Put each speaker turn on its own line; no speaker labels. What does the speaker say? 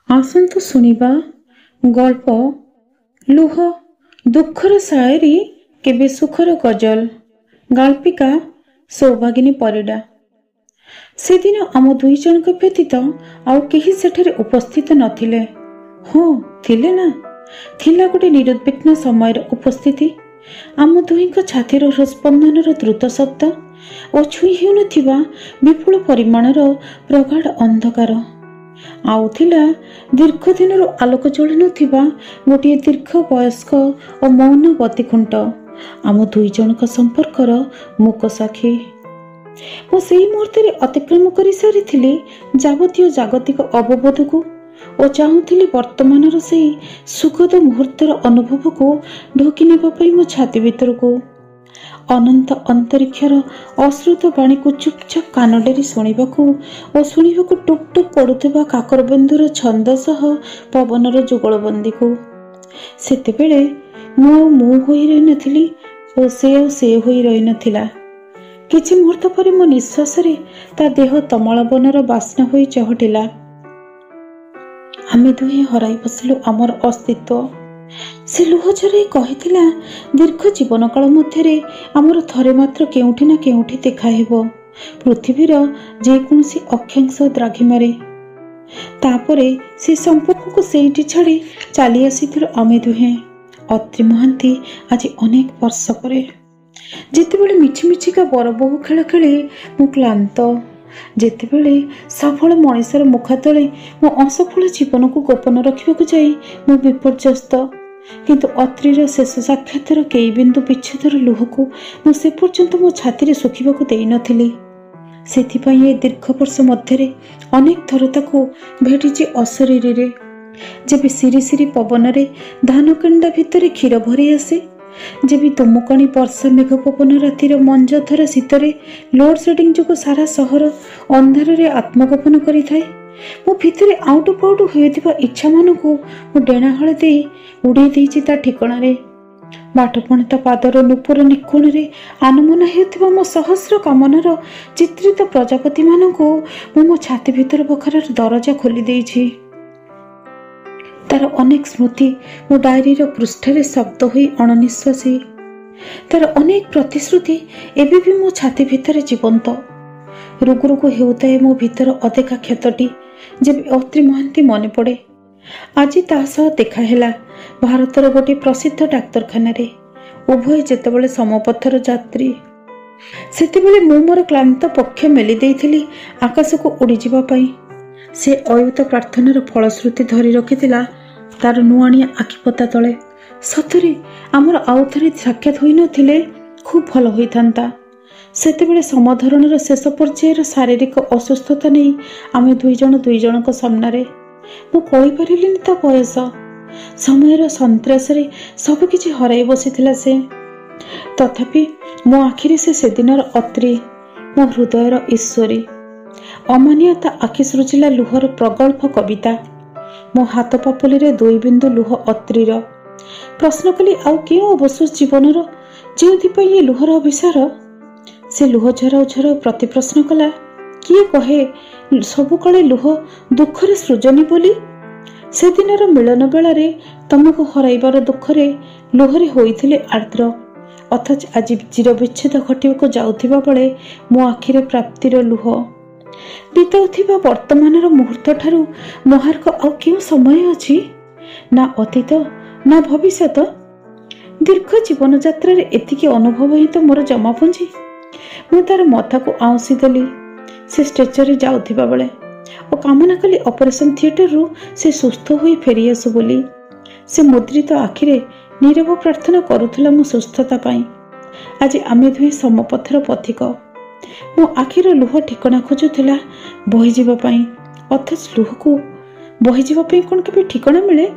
ଆସନ୍ତୁ ଶୁଣିବା ଗଳ୍ପ ଲୁହ ଦୁଃଖର ଶାୟରୀ କେବେ ସୁଖର ଗଜଲ। ଗାଳ୍ପିକା ସୌଭାଗିନୀ ପରିଡ଼ା। ସେଦିନ ଆମ ଦୁଇ ଜଣଙ୍କ ବ୍ୟତୀତ ଆଉ କେହି ସେଠାରେ ଉପସ୍ଥିତ ନଥିଲେ। ହଁ ଥିଲେ ନା, ଥିଲା ଗୋଟେ ନିରୁଦ୍ବିଗ୍ନ ସମୟର ଉପସ୍ଥିତି। ଆମ ଦୁହିଁଙ୍କ ଛାତିର ହୃସ୍ପନ୍ଦନର ଦ୍ରୁତ ଶବ୍ଦ ଓ ଛୁଇଁ ହେଉନଥିବା ବିପୁଳ ପରିମାଣର ପ୍ରଗାଢ଼ ଅନ୍ଧକାର। ଆଉ ଥିଲା ଦୀର୍ଘ ଦିନରୁ ଆଲୋକ ଜଳୁନଥିବା ଗୋଟିଏ ଦୀର୍ଘ ବୟସ୍କ ଓ ମୌନ ବତୀଖୁଣ୍ଟ, ଆମ ଦୁଇ ଜଣଙ୍କ ସମ୍ପର୍କର ମୂକ ସାକ୍ଷୀ। ମୁଁ ସେହି ମୁହୂର୍ତ୍ତରେ ଅତିକ୍ରମ କରିସାରିଥିଲି ଯାବତୀୟ ଜାଗତିକ ଅବବୋଧକୁ ଓ ଚାହୁଁଥିଲି ବର୍ତ୍ତମାନର ସେହି ସୁଖଦ ମୁହୂର୍ତ୍ତର ଅନୁଭବକୁ ଢୋକି ନେବା ପାଇଁ ମୋ ଛାତି ଭିତରକୁ। ଅନନ୍ତ ଅନ୍ତରୀକ୍ଷର ଅଶ୍ରୁତ ବାଣୀକୁ ଚୁପଚାପ କାନ ଡେରି ଶୁଣିବାକୁ ଓ ଶୁଣିବାକୁ ଟୁପ୍ ଟୁପ୍ ପଡୁଥିବା କାକରବିନ୍ଦୁର ଛନ୍ଦ ସହ ପବନର ଯୁଗଳବନ୍ଦୀକୁ। ସେତେବେଳେ ମୁଁ ଆଉ ମୁଁ ହୋଇ ରହିନଥିଲି ଓ ସେ ଆଉ ସେ ହୋଇ ରହିନଥିଲା। କିଛି ମୁହୂର୍ତ୍ତ ପରେ ମୋ ନିଶ୍ୱାସରେ ତା ଦେହ ତମାଳବନର ବାସ୍ନା ହୋଇ ଚହଟିଲା। ଆମେ ଦୁହେଁ ହରାଇ ବସିଲୁ ଆମର ଅସ୍ତିତ୍ୱ। ସେ ଲୁହ ଝରାଇ କହିଥିଲା, ଦୀର୍ଘ ଜୀବନ କାଳ ମଧ୍ୟରେ ଆମର ଥରେ ମାତ୍ର କେଉଁଠି ନା କେଉଁଠି ଦେଖା ହେବ, ପୃଥିବୀର ଯେକୌଣସି ଅକ୍ଷାଂଶ ଦ୍ରାଘିମାରେ। ତାପରେ ସେ ସମ୍ପର୍କକୁ ସେଇଠି ଛାଡ଼ି ଚାଲି ଆସିଥିଲୁ ଆମେ ଦୁହେଁ। ଅତ୍ରି ମହାନ୍ତି ଆଜି ଅନେକ ବର୍ଷ ପରେ। ଯେତେବେଳେ ମିଛିମିଛିକା ବରବୋହୂ ଖେଳ ଖେଳି ମୁଁ କ୍ଳାନ୍ତ, ଯେତେବେଳେ ସଫଳ ମଣିଷର ମୁଖା ତଳେ ମୋ ଅସଫଳ ଜୀବନକୁ ଗୋପନ ରଖିବାକୁ ଯାଇ ମୁଁ ବିପର୍ଯ୍ୟସ୍ତ, କିନ୍ତୁ ଅତ୍ରିର ଶେଷ ସାକ୍ଷାତର କେଇ ବିନ୍ଦୁ ବିଚ୍ଛେଦର ଲୁହକୁ ମୁଁ ସେ ପର୍ଯ୍ୟନ୍ତ ମୋ ଛାତିରେ ଶୁଖିବାକୁ ଦେଇନଥିଲି। ସେଥିପାଇଁ ଏ ଦୀର୍ଘ ବର୍ଷ ମଧ୍ୟରେ ଅନେକ ଥର ତାକୁ ଭେଟିଛି ଅଶରୀରୀରେ। ଯେବେ ସିରି ସିରି ପବନରେ ଧାନ କେଣ୍ଡା ଭିତରେ କ୍ଷୀର ଭରି ଆସେ, ଯେବେ ତୁମୁକଣି ବର୍ଷା ମେଘ ପବନ ରାତିର ମଞ୍ଜଧରା ଶୀତରେ ଲୋଡ୍ ସେଡିଂ ଯୋଗୁଁ ସାରା ସହର ଅନ୍ଧାରରେ ଆତ୍ମଗୋପନ କରିଥାଏ, ମୋ ଭିତରେ ଆଉଟୁ ପାଉଟୁ ହେଉଥିବା ଇଚ୍ଛାମାନଙ୍କୁ ମୁଁ ଡେଣାହଳ ଦେଇ ଉଡ଼େଇ ଦେଇଛି ତା ଠିକଣାରେ। ବାଟପଣତା ପାଦର ନୂପୁର ନିଖୁଣରେ ଆନମନା ହେଉଥିବା ମୋ ସହସ୍ର କାମନାର ଚିତ୍ରିତ ପ୍ରଜାପତିମାନଙ୍କୁ ମୁଁ ମୋ ଛାତି ଭିତର ବଖରାର ଦରଜା ଖୋଲି ଦେଇଛି। ତାର ଅନେକ ସ୍ମୃତି ମୋ ଡାଏରୀର ପୃଷ୍ଠାରେ ଶବ୍ଦ ହୋଇ ଅଣନିଶ୍ୱାସୀ। ତାର ଅନେକ ପ୍ରତିଶ୍ରୁତି ଏବେ ବି ମୋ ଛାତି ଭିତରେ ଜୀବନ୍ତ। ରୁଗୁ ରୁଗୁ ହେଉଥାଏ ମୋ ଭିତର ଅଦେଖା କ୍ଷତଟି ଯେବେ ଅତ୍ରି ମହାନ୍ତି ମନେ ପଡ଼େ। ଆଜି ତା ସହ ଦେଖା ହେଲା ଭାରତର ଗୋଟିଏ ପ୍ରସିଦ୍ଧ ଡାକ୍ତରଖାନାରେ। ଉଭୟ ଯେତେବେଳେ ସମପଥର ଯାତ୍ରୀ, ସେତେବେଳେ ମୁଁ ମୋର କ୍ଳାନ୍ତ ପକ୍ଷ ମେଲି ଦେଇଥିଲି ଆକାଶକୁ ଉଡ଼ିଯିବା ପାଇଁ। ସେ ଅୟୁତ ପ୍ରାର୍ଥନାର ଫଳଶ୍ରୁତି ଧରି ରଖିଥିଲା ତାର ନୁଆଣିଆ ଆଖିପତା ତଳେ। ସତରେ ଆମର ଆଉ ଥରେ ସାକ୍ଷାତ ହୋଇନଥିଲେ ଖୁବ୍ ଭଲ ହୋଇଥାନ୍ତା। ସେତେବେଳେ ସମଧରଣର ଶେଷ ପର୍ଯ୍ୟାୟର ଶାରୀରିକ ଅସୁସ୍ଥତା ନେଇ ଆମେ ଦୁଇ ଜଣଙ୍କ ସାମ୍ନାରେ। ମୁଁ କହିପାରିଲିନି ତା ବୟସ। ସମୟର ସନ୍ତ୍ରାସରେ ସବୁକିଛି ହରାଇ ବସିଥିଲା ସେ। ତଥାପି ମୋ ଆଖିରେ ସେ ସେଦିନର ଅତ୍ରି, ମୋ ହୃଦୟର ଈଶ୍ୱରୀ। ଅମାନିଆ ତା ଆଖି ସୃଜିଲା ଲୁହର ପ୍ରଗଳ୍ଭ କବିତା। ମୋ ହାତ ପାପୁଲିରେ ଦୁଇ ବିନ୍ଦୁ ଲୁହ ଅତ୍ରିର। ପ୍ରଶ୍ନ କଲି, ଆଉ କେଉଁ ଅବଶୋଷ ଜୀବନର ଯେଉଁଥିପାଇଁ ଏ ଲୁହର ଅଭିସାର? ସେ ଲୁହ ଝରାଉ ଝରାଉ ପ୍ରତି ପ୍ରଶ୍ନ କଲା, କିଏ କହେ ସବୁକାଳେ ଲୁହ ଦୁଃଖର ସୃଜନୀ ବୋଲି? ସେଦିନର ମିଳନ ବେଳାରେ ତମକୁ ହରାଇବାର ଦୁଃଖରେ ଲୁହରେ ହୋଇଥିଲେ ଆର୍ଦ୍ର, ଅଥଚ ଆଜି ଚିରବିଚ୍ଛେଦ ଘଟିବାକୁ ଯାଉଥିବା ବେଳେ ମୋ ଆଖିରେ ପ୍ରାପ୍ତିର ଲୁହ। ବିତାଉଥିବା ବର୍ତ୍ତମାନର ମୁହୂର୍ତ୍ତ ଠାରୁ ମହାର୍ଘ ଆଉ କେଉଁ ସମୟ ଅଛି? ନା ଅତୀତ, ନା ଭବିଷ୍ୟତ। ଦୀର୍ଘ ଜୀବନ ଯାତ୍ରାରେ ଏତିକି ଅନୁଭବ ହିଁ ତ ମୋର ଜମାପୁଞ୍ଜି। ମୁଁ ତାର ମଥାକୁ ଆଉଁସି ଦେଲି ସେ ଷ୍ଟ୍ରେଚରରେ ଯାଉଥିବା ବେଳେ ଓ କାମନା କଲି ଅପରେସନ ଥିଏଟରରୁ ସେ ସୁସ୍ଥ ହୋଇ ଫେରିଆସୁ ବୋଲି। ସେ ମୁଦ୍ରିତ ଆଖିରେ ନୀରବ ପ୍ରାର୍ଥନା କରୁଥିଲା ମୋ ସୁସ୍ଥତା ପାଇଁ। ଆଜି ଆମେ ଦୁହେଁ ସମପଥର ପଥିକ। ମୋ ଆଖିର ଲୁହ ଠିକଣା ଖୋଜୁଥିଲା ବହିଯିବା ପାଇଁ, ଅଥଚ ଲୁହକୁ ବହିଯିବା ପାଇଁ କ'ଣ କେବେ ଠିକଣା ମିଳେ?